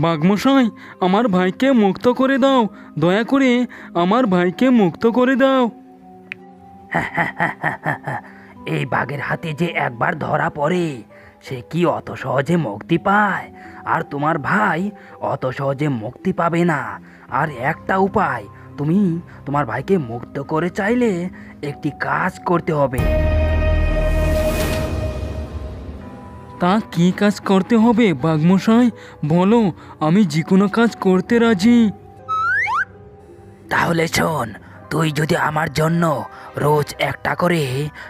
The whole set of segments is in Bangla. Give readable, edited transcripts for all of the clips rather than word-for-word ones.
বাঘমশাই, আমার ভাইকে মুক্ত করে দাও, দয়া করে আমার ভাইকে মুক্ত করে দাও। এই বাঘের হাতে যে একবার ধরা পড়ে সে কি অত সহজে মুক্তি পায়? আর তোমার ভাই অত সহজে মুক্তি পাবে না। আর একটা উপায়, তুমি তোমার ভাইকে মুক্ত করে চাইলে একটি কাজ করতে হবে। তা কি কাজ করতে হবে বাঘমশাই? বলো, আমি যে কোনো কাজ করতে রাজি। তাহলে শোন, তুই যদি আমার জন্য রোজ একটা করে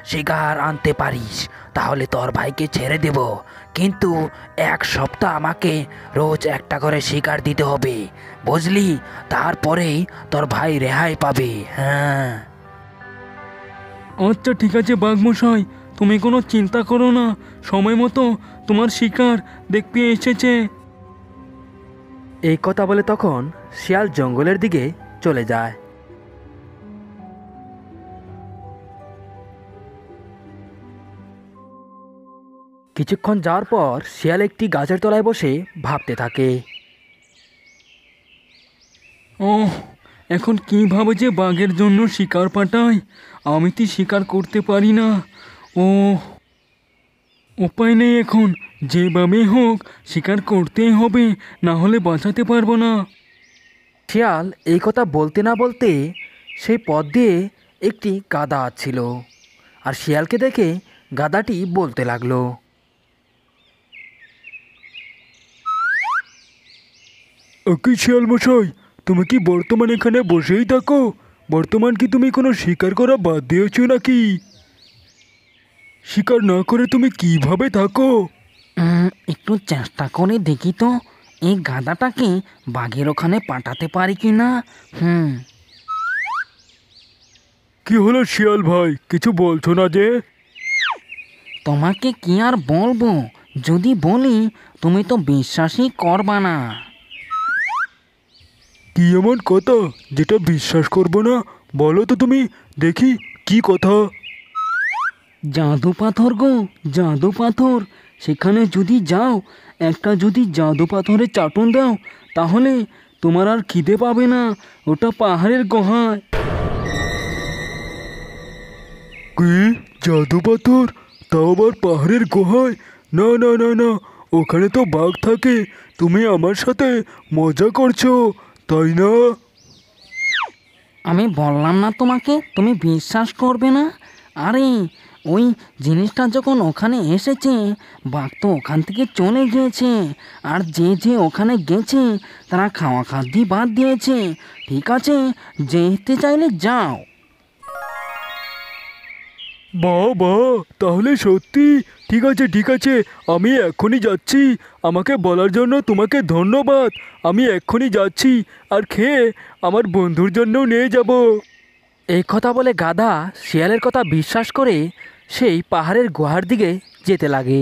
শিকার আনতে পারিস তাহলে তোর ভাইকে ছেড়ে দেব। কিন্তু 1 সপ্তাহ আমাকে রোজ একটা করে শিকার দিতে হবে, বুঝলি? তারপরেই তোর ভাই রেহাই পাবে। হ্যাঁ, আচ্ছা ঠিক আছে বাঘমশাই, তুমি কোনো চিন্তা করো না, সময় মতো তোমার শিকার দেখতে এসেছে। এই কথা বলে তখন শিয়াল জঙ্গলের দিকে চলে যায়। কিছুক্ষণ যাওয়ার পর শিয়াল একটি গাছের তলায় বসে ভাবতে থাকে। ওহ, এখন কীভাবে যে বাঘের জন্য শিকার পাঠাই? আমি তো শিকার করতে পারি না। ও, উপায় নেই এখন, যেভাবে হোক শিকার করতেই হবে, না হলে বাঁচাতে পারবো না। শিয়াল এই কথা বলতে না বলতে সেই পথ দিয়ে একটি গাধা আসছিল। আর শিয়ালকে দেখে গাধাটি বলতে লাগলো, ওকে শিয়াল মশাই, তুমি কি বর্তমান এখানে বসেই থাকো? বর্তমান কি তুমি কোনো শিকার করা বাদ দিয়েছো নাকি? শিকার না করে তুমি কিভাবে থাকো? একটু চেষ্টা করে দেখি তো এই গাধাটাকে বাঘের ওখানে পাঠাতে পারি কি না। কি হলো শিয়াল ভাই, কিছু বলছো না যে? তোমাকে কি আর বলবো, যদি বলি তুমি তো বিশ্বাসই করবা না। কি এমন কথা যেটা বিশ্বাস করবো না? বলো তো তুমি, দেখি কি কথা। জাদু পাথর গো, জাদু পাথর। সেখানে যদি যাও, একটা যদি জাদু পাথরের চাটন দাও, তাহলে তোমার আর খিদে পাবে না। ওটা পাহাড়ের গুহায়। কি জাদু পাথর? তাও আবার পাহাড়ের গুহায়? না না না না, ওখানে তো বাঘ থাকে। তুমি আমার সাথে মজা করছো, তাই না? আমি বললাম না তোমাকে, তুমি বিশ্বাস করবে না। আরে ওই জিনিসটা যখন ওখানে এসেছে, বাঘ তো ওখান থেকে চলে গিয়েছে। আর যে যে ওখানে গেছে তারা খাওয়া খাদ্য বাদ দিয়েছে। ঠিক আছে, যেতে চাইলে যাও। বাহ বাহ, তাহলে সত্যি? ঠিক আছে ঠিক আছে, আমি এক্ষুনি যাচ্ছি। আমাকে বলার জন্য তোমাকে ধন্যবাদ। আমি এক্ষুনি যাচ্ছি, আর খেয়ে আমার বন্ধুর জন্যও নিয়ে যাব। এই কথা বলে গাধা শিয়ালের কথা বিশ্বাস করে সেই পাহাড়ের গুহার দিকে যেতে লাগে।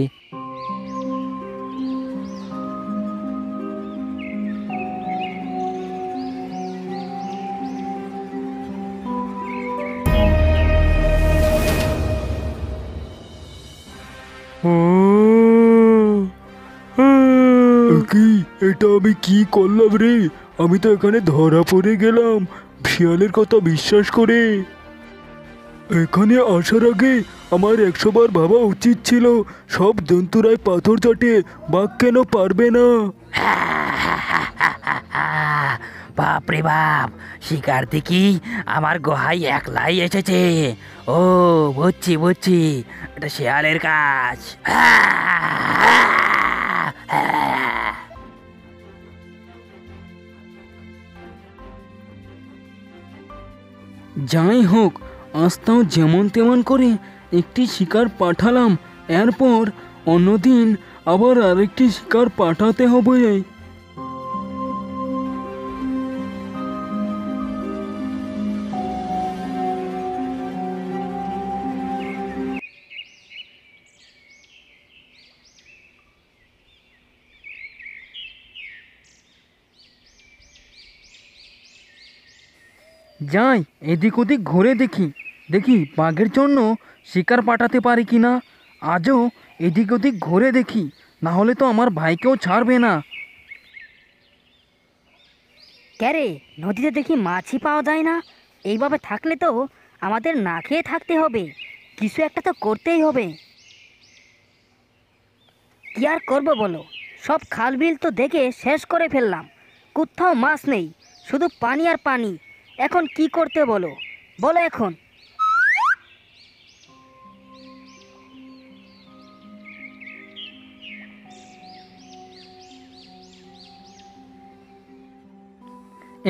কি এটা আমি কি করলাম রে? আমি তো এখানে ধরা পড়ে গেলাম শিয়ালের কথা বিশ্বাস করে। এখানে আসার আগে আমার 100 বার ভাবা উচিত ছিল, সব জন্তুরাই পাথর চাটে, বাঘ কেন পারবে না? বাপরে বাপ, শিকার দেখি আমার গুহায় একলাই এসেছে। ও, বুঝছি বুঝছি, এটা শেয়ালের কাজ। যাই হোক, আস্তাও যেমন তেমন করে একটি শিকার পাঠালাম, এরপর অন্যদিন আবার আরেকটি শিকার পাঠাতে হবে। যাই এদিক ওদিক ঘুরে দেখি, দেখি বাঘের জন্য শিকার পাঠাতে পারি কি না। আজও এদিক ওদিক ঘুরে দেখি, না হলে তো আমার ভাইকেও ছাড়বে না। ক্যারে, নদীতে দেখি মাছই পাওয়া যায় না। এইভাবে থাকলে তো আমাদের না খেয়ে থাকতে হবে। কিছু একটা তো করতেই হবে। কি আর করবো বলো, সব খাল বিল তো দেখে শেষ করে ফেললাম, কোথাও মাছ নেই, শুধু পানি আর পানি। এখন কি করতে বলো, বলো এখন।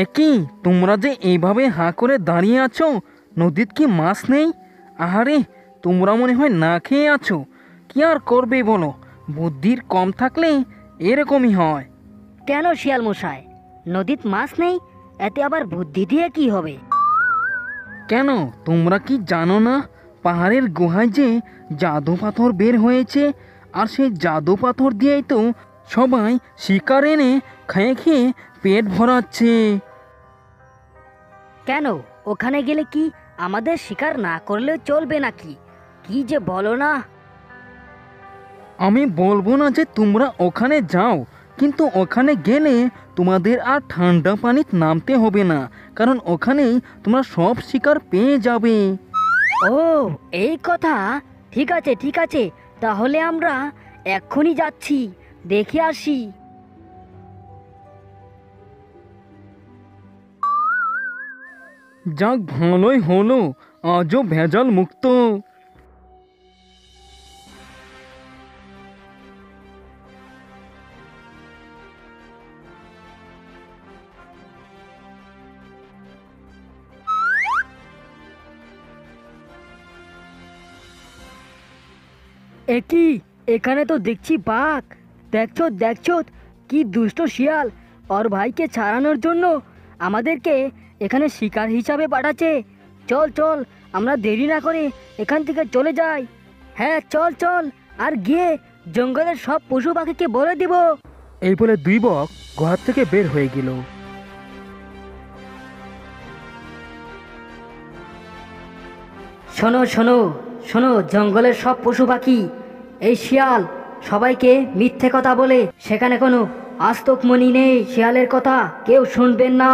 একই, তোমরা যে এইভাবে হাঁ করে দাঁড়িয়ে আছো, নদীত কি মাছ নেই? আহারে, তোমরা মনে হয় না খেয়ে আছো। কি আর করবে বলো, বুদ্ধির কম থাকলে এরকমই হয়। কেন শিয়াল মশাই, নদীত মাছ নেই, এতে আবার বুদ্ধি দিয়ে কি হবে? কেন, তোমরা কি জানো না পাহাড়ের গুহায় যে জাদু পাথর বের হয়েছে? আর সেই জাদু পাথর দিয়েই তো সবাই শিকার এনে খেয়ে খেয়ে পেট ভরাচ্ছে। কেন, ওখানে গেলে কি আমাদের শিকার না করলেও চলবে নাকি? কি যে বলো না। আমি বলবো না যে তোমরা ওখানে যাও, কিন্তু ওখানে গেলে তোমাদের আর ঠান্ডা পানিতে নামতে হবে না, কারণ ওখানেই তোমরা সব শিকার পেয়ে যাবে। ও, এই কথা। ঠিক আছে ঠিক আছে, তাহলে আমরা এক্ষুনি যাচ্ছি, দেখে আসি। যাক, ভালোই হলো, আজও ভেজাল মুক্ত। একই, এখানে তো দেখছি বাঘ। দেখছো দেখছো, কি দুষ্ট শিয়াল ওর ভাইকে ছাড়ানোর জন্য আমাদেরকে এখানে শিকার হিসাবে পাঠাচ্ছে। চল চল, আমরা দেরি না করে এখান থেকে চলে যাই। হ্যাঁ চল চল, আর গিয়ে জঙ্গলের সব পশু পাখিকে বলে দিব। এই বলে দুই বক গুহার থেকে বের হয়ে গেল। শোনো শোনো শোনো, জঙ্গলের সব পশু পাখি, এই শিয়াল সবাইকে মিথ্যে কথা বলে, সেখানে কোনো আস্তক মনি নেই। শিয়ালের কথা কেউ শুনবেন না,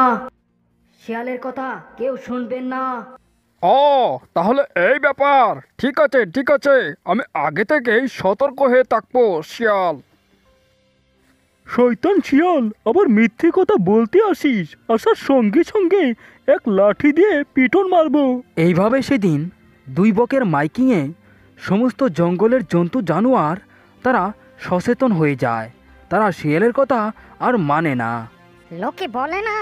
শিয়ালের কথা কেউ শুনবেন না। ও, তাহলে এই ব্যাপার। ঠিক আছে ঠিক আছে, আমি আগে থেকেই সতর্ক হয়ে থাকবো শিয়াল। শয়তান শিয়াল, আবার মিথ্যে কথা বলতে আসিস? আসার সঙ্গে সঙ্গে এক লাঠি দিয়ে পিটন মারবো। এইভাবে সেদিন দুই বকের মাইকিংয়ে সমস্ত জঙ্গলের জন্তু জানোয়ার তারা সচেতন হয়ে যায়। তারা শিয়ালের কথা আর মানে না। লোকে বলে না,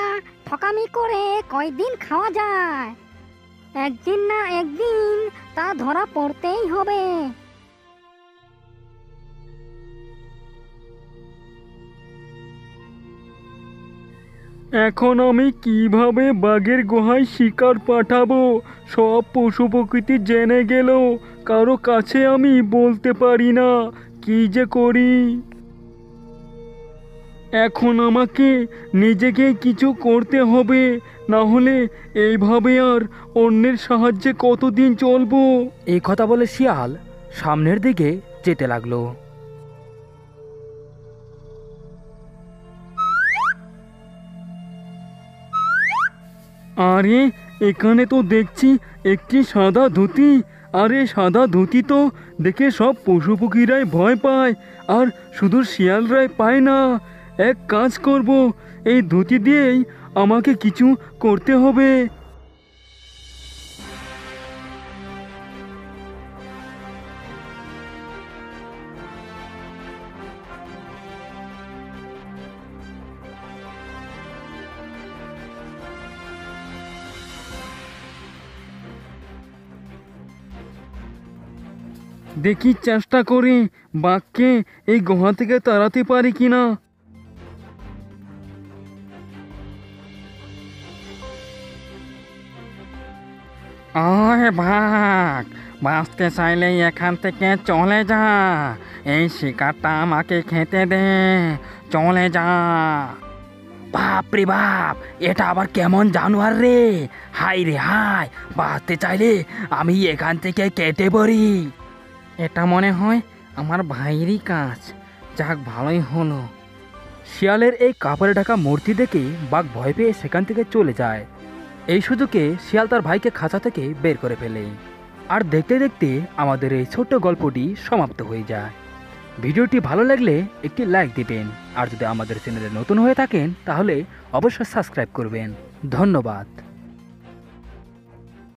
ঠকামি করে কয়দিন খাওয়া যায়, একদিন না একদিন তা ধরা পড়তেই হবে। এখন আমি কিভাবে বাঘের গুহায় শিকার পাঠাবো? সব পশু প্রকৃতি জেনে গেল, কারো কাছে আমি বলতে পারি না। কি যে করি? এখন আমাকে নিজেকে কিছু করতে হবে, না হলে এইভাবে আর অন্যের সাহায্যে কতদিন চলবো? এই কথা বলে শিয়াল সামনের দিকে যেতে লাগলো। আরে, এখানে তো দেখছি একটি সাদা ধুতি। আরে, সাদা ধুতি তো দেখে সব পশু পাখিরাই ভয় পায়, আর শুধু শিয়ালরাই পায় না। এক কাজ করব, এই ধুতি দিয়েই আমাকে কিছু করতে হবে। দেখি চেষ্টা করি বাঘকে এই গুহা থেকে তাড়াতে পারি কিনা। আয় ভাগ, বাঁচতে চাইলে এখান থেকে চলে যা। এই শিকারটা আমাকে খেতে দে, চলে যা। বাপ রে বাপ, এটা আবার কেমন জানোয়ার রে! হাই রে হাই, বাঁচতে চাইলে আমি এখান থেকে কেটে পড়ি। এটা মনে হয় আমার ভাইয়েরই কাজ। যাক, ভালোই হলো। শিয়ালের এই কাপড়ে ঢাকা মূর্তি দেখে বাঘ ভয় পেয়ে সেখান থেকে চলে যায়। এই সুযোগে শিয়াল তার ভাইকে খাঁচা থেকে বের করে ফেলে। আর দেখতে দেখতে আমাদের এই ছোট্ট গল্পটি সমাপ্ত হয়ে যায়। ভিডিওটি ভালো লাগলে একটি লাইক দিবেন, আর যদি আমাদের চ্যানেলে নতুন হয়ে থাকেন তাহলে অবশ্যই সাবস্ক্রাইব করবেন। ধন্যবাদ।